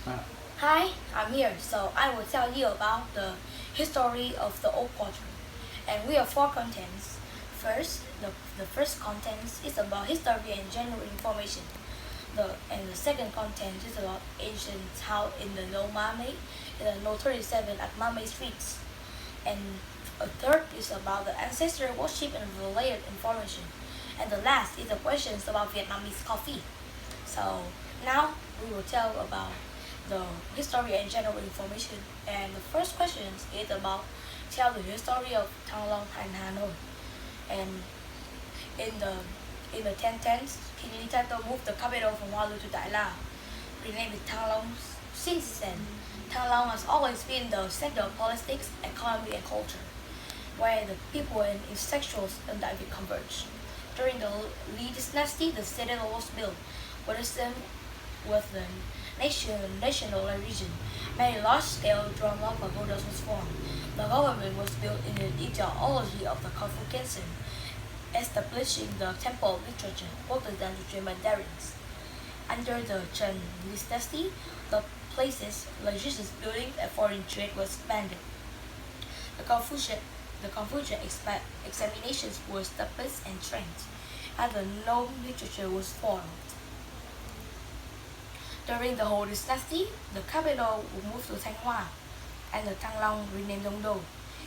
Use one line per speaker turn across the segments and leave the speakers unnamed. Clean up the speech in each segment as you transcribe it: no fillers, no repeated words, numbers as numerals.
Hi, I'm here, so I will tell you about the history of the old quater. And we have four contents. The first content is about history and general information. The second content is about ancient town in the No Mame, in the No 37 at Mame streets. And a third is about the ancestor worship and related information. And the last is the questions about Vietnamese coffee. So now we will tell about the history and general information. And the first question is about tell the history of Thăng Long and Hanoi. And in the in the 1010s, King Lý Thái Tổ moved the capital from Hoa Lu to Đại La, renamed it Thăng Long. Since then, Thăng Long has always been the center of politics, economy, and culture, where the people and intellectuals and David converge. During the Lý dynasty, the citadel was built with the national region. Many large-scale drama pagodas was formed. The government was built in the ideology of the Confucianism, establishing the temple of literature, quoted than the Mandarins. Under the Chen dynasty, the place's religious buildings and foreign trade was expanded. The Confucian examinations were established and trained, and the known literature was formed. During the whole dynasty, the capital was moved to Thanh Hoa, and the Thăng Long renamed Đông Đô.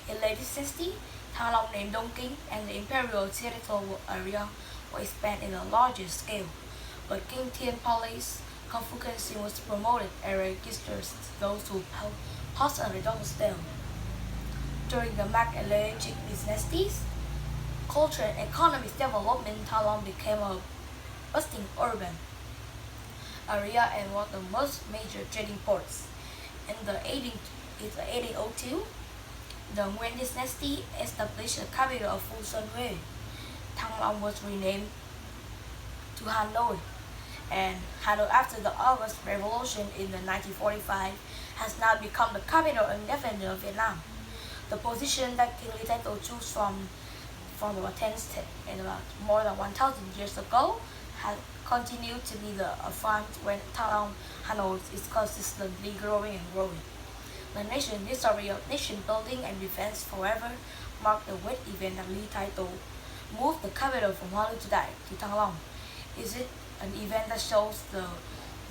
In late dynasty, Thăng Long named Đông Kinh, and the imperial territorial area was expanded in a larger scale. But King Tien Palace Confucianism was promoted and registered those who passed under double style. During the Mac-Elegic dynasties, culture and economic development, Thăng Long became a bustling urban area and one of the most major trading ports. In the 1802, the Nguyen dynasty established the capital of Phu Xuân Huế. Thăng Long was renamed to Hanoi, and Hanoi after the August Revolution in the 1945 has now become the capital and independent of Vietnam. The position that King Lý Thái Tổ chose from about 10 and about more than 1,000 years ago has continued to be the front when Thăng Long, Hanoi is consistently growing and growing. The nation history of nation building and defense forever marked the great event that Lý Thái Tổ moved the capital from Hoa Lu to Dai to Thăng Long. Is it an event that shows the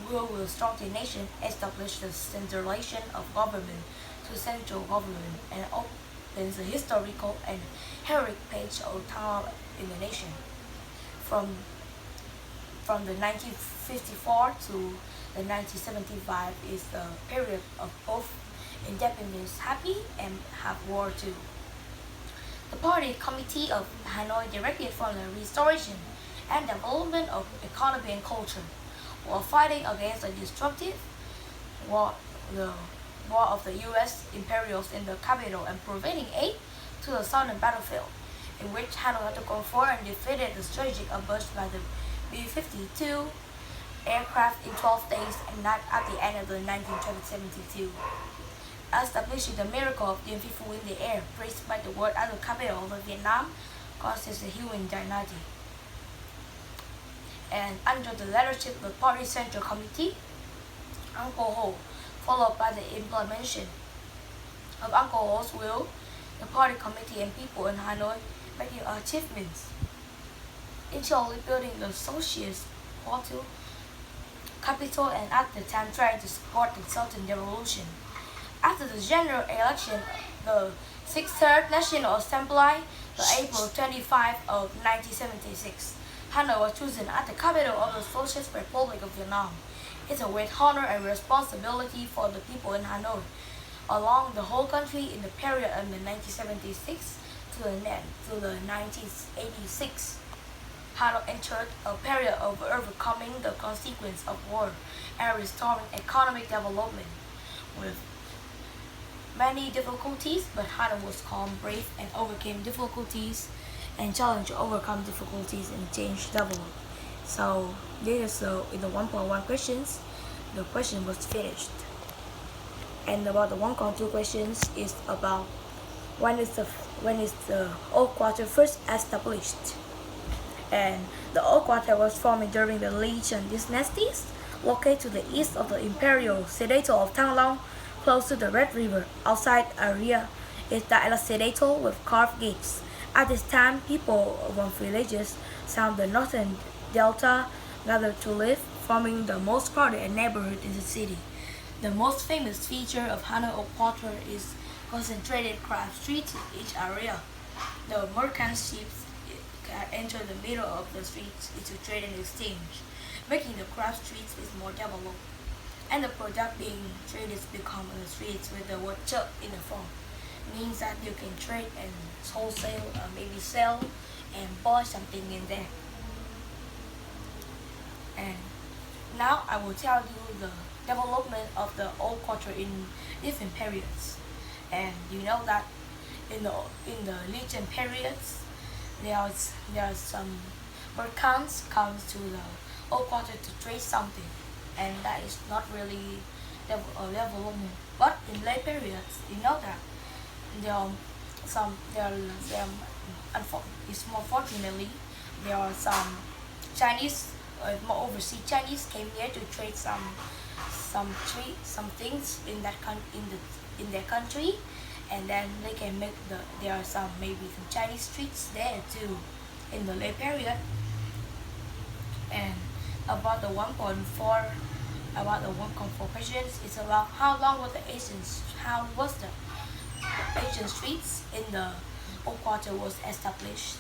will strengthen nation, establish the centralization of government to central government, and opens the historical and heroic page of Thăng Long in the nation. From the 1954 to the 1975 is the period of both independence happy and have war too. The Party Committee of Hanoi directed from the restoration and development of economy and culture, while fighting against the destructive war, the war of the U.S. imperials in the capital and providing aid to the southern battlefield, in which Hanoi had to confront and defeated the strategic ambush by the B-52 aircraft in 12 days and not at the end of the 1972. Establishing the miracle of Dien Phi Phu in the air, praised by the world as the capital of Vietnam, causes a human dynasty. And under the leadership of the Party Central Committee, Uncle Ho, followed by the implementation of Uncle Ho's will, the Party Committee and people in Hanoi making achievements, initially building the socialist quarter capital and at the time trying to support the Southern Revolution. After the general election, the 63rd National Assembly, the April 25 of 1976, Hanoi was chosen as the capital of the Socialist Republic of Vietnam. It's a great honor and responsibility for the people in Hanoi, along the whole country in the period of the 1976 to the 1986. Hanoi entered a period of overcoming the consequence of war and restoring economic development with many difficulties, but Hanoi was calm, brave, and overcame difficulties and challenged to overcome difficulties and change develop. So this is in the 1.1 questions, the question was finished. And about the 1.2 questions is about when is the old quarter first established? And the old quarter was formed during the Lý Trần dynasties, located to the east of the imperial citadel of Thăng close to the Red River. Outside area is the citadel with carved gates. At this time, people from villages south the northern delta gathered to live, forming the most crowded neighborhood in the city. The most famous feature of Hanoi Old Quarter is concentrated crowd streets in each area. The merchant ships enter the middle of the streets into trade and exchange, making the crowd streets is more developed. And the product being traded become on the streets with the word chợ in the front. Means that you can trade and wholesale or maybe sell and buy something in there. And now I will tell you the development of the old culture in different periods. And you know that in the Legion periods, there are some merchants comes to the old culture to trade something, and that is not really development. But in late periods, you know that there are some it's more fortunately there are some Chinese more overseas Chinese came here to trade some things in in their country, and then they can make there are some maybe some Chinese streets there too in the late period. And about the 1.4 about the 1.4 questions is about how long was the Asian streets in the old quarter was established.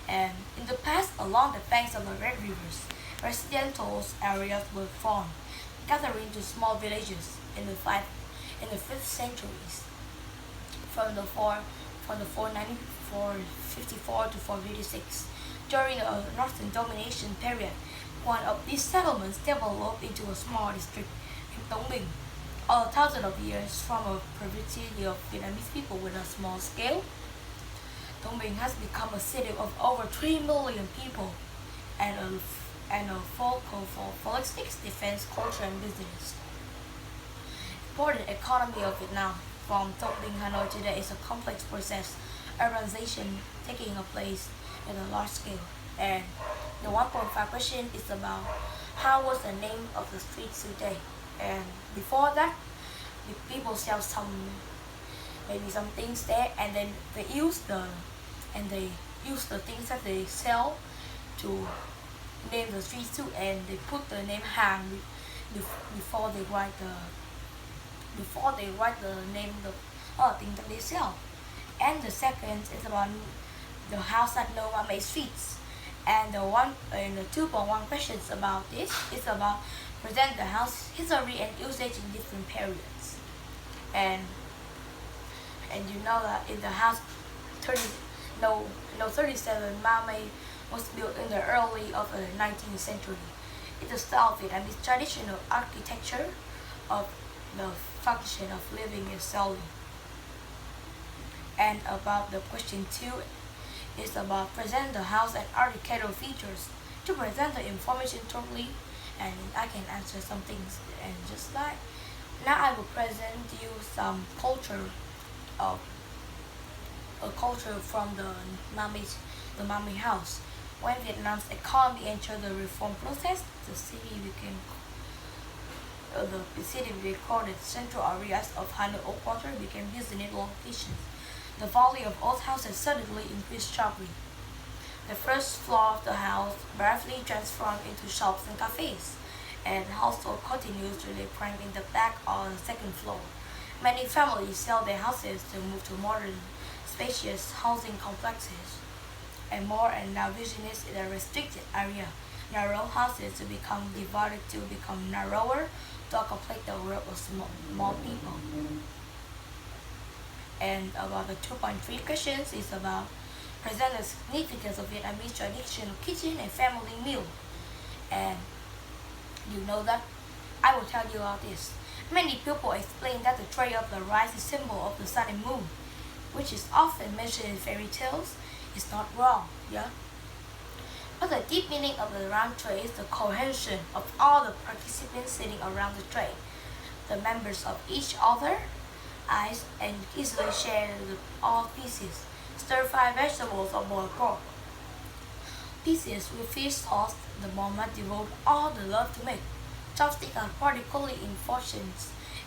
And in the past, along the banks of the Red Rivers, residential areas were formed, gathering to small villages in the 5th centuries. From the 454 to 456, during the Northern domination period, one of these settlements developed into a small district in Tông Bình. All thousands of years from a primitivity of Vietnamese people with a small scale, Tông Bình has become a city of over 3 million people and a focal for politics, defense, culture, and business. Important economy of Vietnam from Tông Bình, Hanoi today is a complex process, urbanization taking place at a large scale. And the 1.5 question is about how was the name of the streets today. And before that, the people sell maybe some things there, and then they use the things that they sell to name the streets too, and they put the name Hàn before they write the name of the things that they sell. And the second is about the house that no one made streets. And the 2.1 questions about this is about present the house history and usage in different periods. And you know that in the house 37 Mame was built in the early of the 19th century. It's a style of Vietnamese traditional architecture of the function of living and selling. And about the question 2 is about present the house and architectural features. To present the information totally, and I can answer some things, and just like now I will present you some culture of a culture from the Mame house. When Vietnam's economy entered the reform process, the city recorded central areas of Hanoi Old Quarter became business locations. The volume of old houses suddenly increased sharply. The first floor of the house briefly transformed into shops and cafes, and household continues to live prime in the back or the second floor. Many families sell their houses to move to modern, spacious housing complexes, and now business in a restricted area. Narrow houses to become divided to become narrower to accommodate the work of small people. And about the 2.3 questions is about present the significance of Vietnamese traditional kitchen and family meal. And you know that I will tell you about this. Many people explain that the tray of the rice is symbol of the sun and moon, which is often mentioned in fairy tales. Is not wrong, yeah? But the deep meaning of the round tray is the cohesion of all the participants sitting around the tray. The members of each other eyes and easily share all pieces, stir-fried vegetables or boiled pork. Pieces with fish sauce, the mama devote all the love to make. Chopsticks are particularly important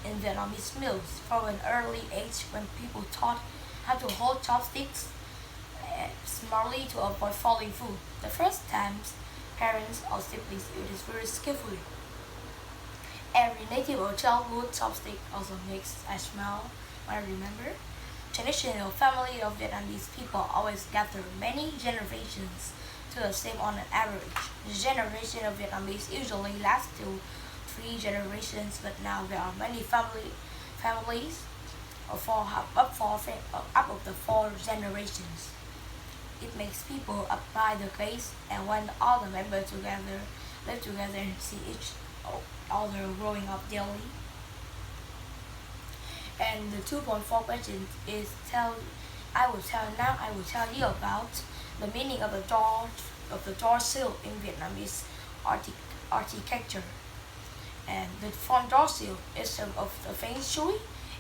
in Vietnamese meals from an early age when people taught how to hold chopsticks smartly to avoid falling food. The first times parents or siblings use this very skillfully. Every native or childhood chopstick also makes a smile, I remember. Traditional family of Vietnamese people always gather many generations to the same on an average. The generation of Vietnamese usually lasts to 3 generations, but now there are many families of up of the 4 generations. It makes people up by the case, and when all the members together live together and see each other growing up daily. And the 2.4 question is I will tell you about the meaning of the door sill in Vietnamese architecture. And the front door sill is of the feng shui.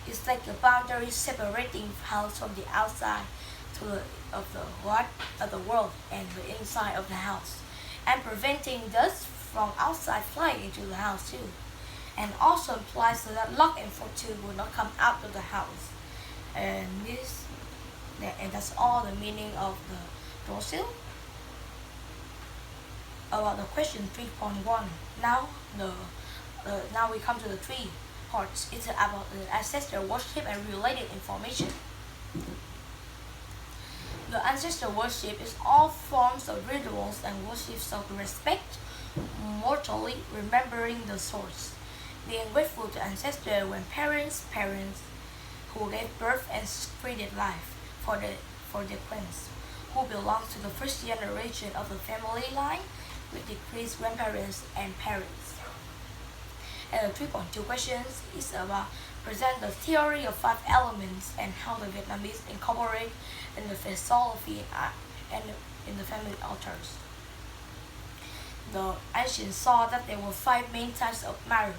It's like a boundary separating house from the outside to of the world and the inside of the house, and preventing dust from outside flying into the house too, and also implies that luck and fortune will not come out of the house. And that's all the meaning of the door sill. About the question 3.1. Now we come to the 3 parts. It's about the ancestor worship and related information. The ancestor worship is all forms of rituals and worship self-respect, mortally remembering the source, being grateful to ancestors when parents who gave birth and created life for their parents, who belong to the first generation of the family line with decreased grandparents and parents. And the 3.2 questions is about present the theory of 5 elements and how the Vietnamese incorporate in the philosophy and in the family altars. The ancients saw that there were 5 main types of matter.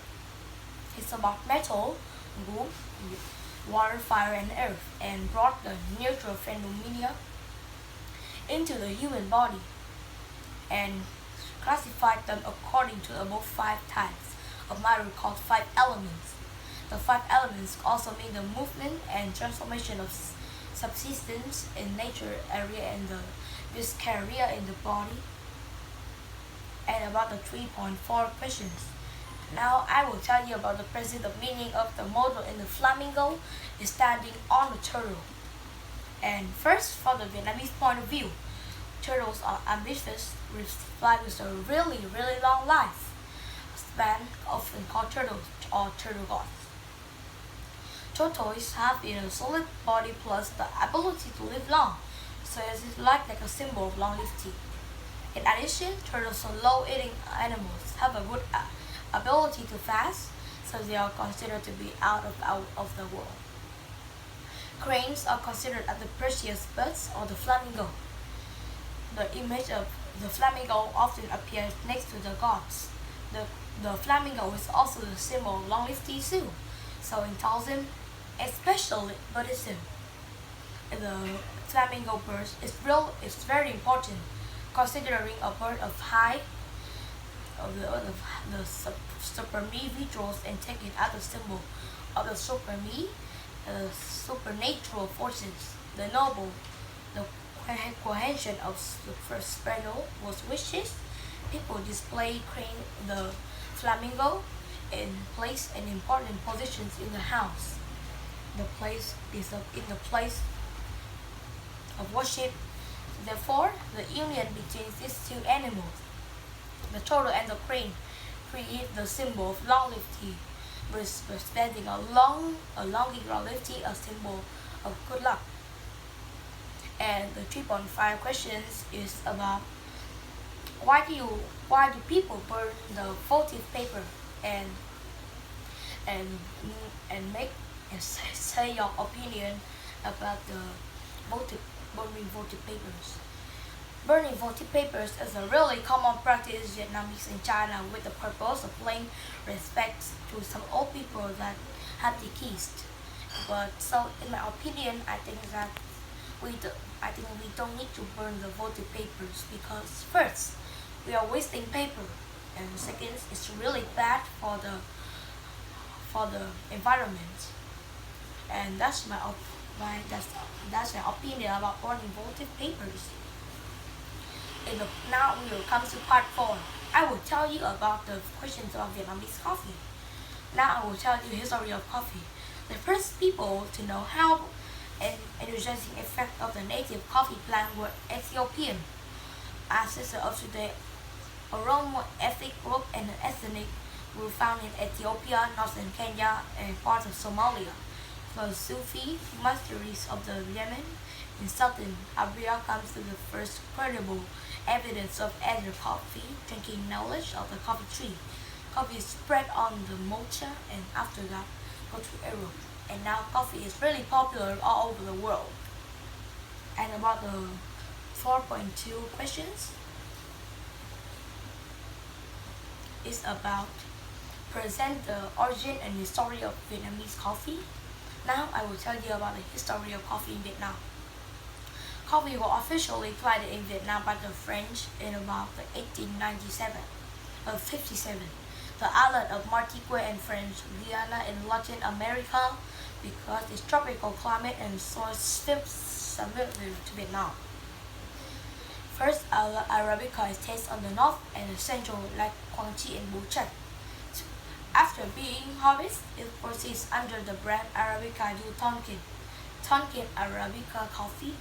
It's about metal, wood, water, fire, and earth, and brought the neutral phenomena into the human body and classified them according to the above 5 types of matter called 5 elements. The 5 elements also mean the movement and transformation of subsistence in nature area and the viscera in the body. And about the 3.4 questions. Now I will tell you about the present meaning of the motto in the flamingo is standing on a turtle. And first, from the Vietnamese point of view, turtles are ambitious, fly with a really long life span, often called turtles or turtle gods. Tortoises have a solid body plus the ability to live long, so it is like a symbol of longevity. In addition, turtles are low-eating animals, have a good ability to fast, so they are considered to be out of the world. Cranes are considered as the precious birds or the flamingo. The image of the flamingo often appears next to the gods. The flamingo is also the symbol of longevity too. So in Taoism, especially Buddhism, the flamingo bird is very important, considering a bird of high of the supreme rituals and taken as a symbol of the supreme supernatural forces, the noble, the cohesion of the first sparrow was wishes. People display the flamingo and place in important positions in the house. The place is in the place of worship. Therefore, the union between these 2 animals, the turtle and the crane, create the symbol of longevity, representing a long longevity, a symbol of good luck. And the 3.5 questions is about why do people burn the votive paper and make and say your opinion about the burning votive papers. Burning votive papers is a really common practice in Vietnamese in China with the purpose of paying respect to some old people that have deceased. But so, in my opinion, I think we don't need to burn the votive papers because first, we are wasting paper. and second, it's really bad for the environment. And that's that's my opinion about burning votive papers. Now we will come to part 4. I will tell you about the questions of Vietnamese coffee. Now I will tell you the history of coffee. The first people to know how an energizing effect of the native coffee plant were Ethiopian. Ancestors of today Oromo ethnic group and ethnic group found in Ethiopia, northern Kenya, and parts of Somalia. The Sufi monasteries of the Yemen in southern Arabia comes to the first credible evidence of either coffee drinking knowledge of the coffee tree. Coffee spread on the Mocha and after that go to Europe. And now coffee is really popular all over the world. And about the 4.2 questions is about present the origin and history of Vietnamese coffee. Now I will tell you about the history of coffee in Vietnam. Coffee was officially planted in Vietnam by the French in about the 57. The island of Martinique and French Guiana in Latin America because its tropical climate and soil similar to Vietnam. First, Arabica is tasted on the north and central like Quang Tri and Bu Trạch. After being harvested, it proceeds under the brand Arabica du Tonkin Arabica coffee,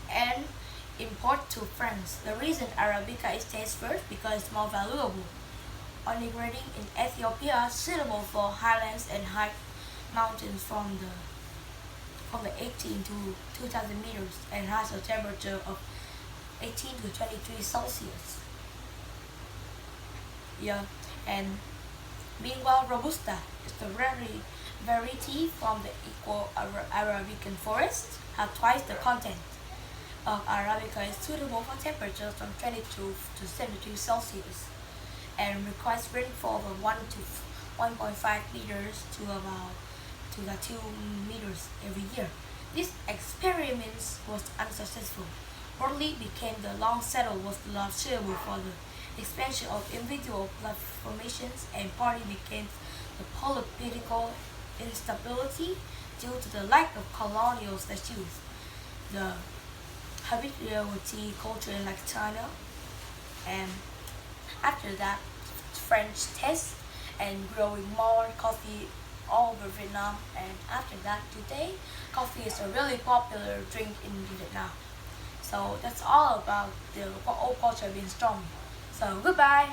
and import to France. The reason Arabica is tasted first because it's more valuable. Only grading in Ethiopia suitable for highlands and high mountains from the 18 to 2,000 meters and has a temperature of 18 to 23 Celsius. Yeah, and meanwhile Robusta is the variety from the equal Arabican forest, have twice the content of Arabica is suitable for temperatures from 22 to 72 Celsius and requires rainfall from 1 to 1.5 meters to about 2 meters every year. This experiment was unsuccessful. Partly became the long settle was not suitable for the expansion of individual blood formations and partly became the political instability due to the lack of colonial statutes. The habituality culture in like China, and after that French taste and growing more coffee all over Vietnam, and after that today coffee is a really popular drink in Vietnam. So that's all about the old culture being strong. So goodbye.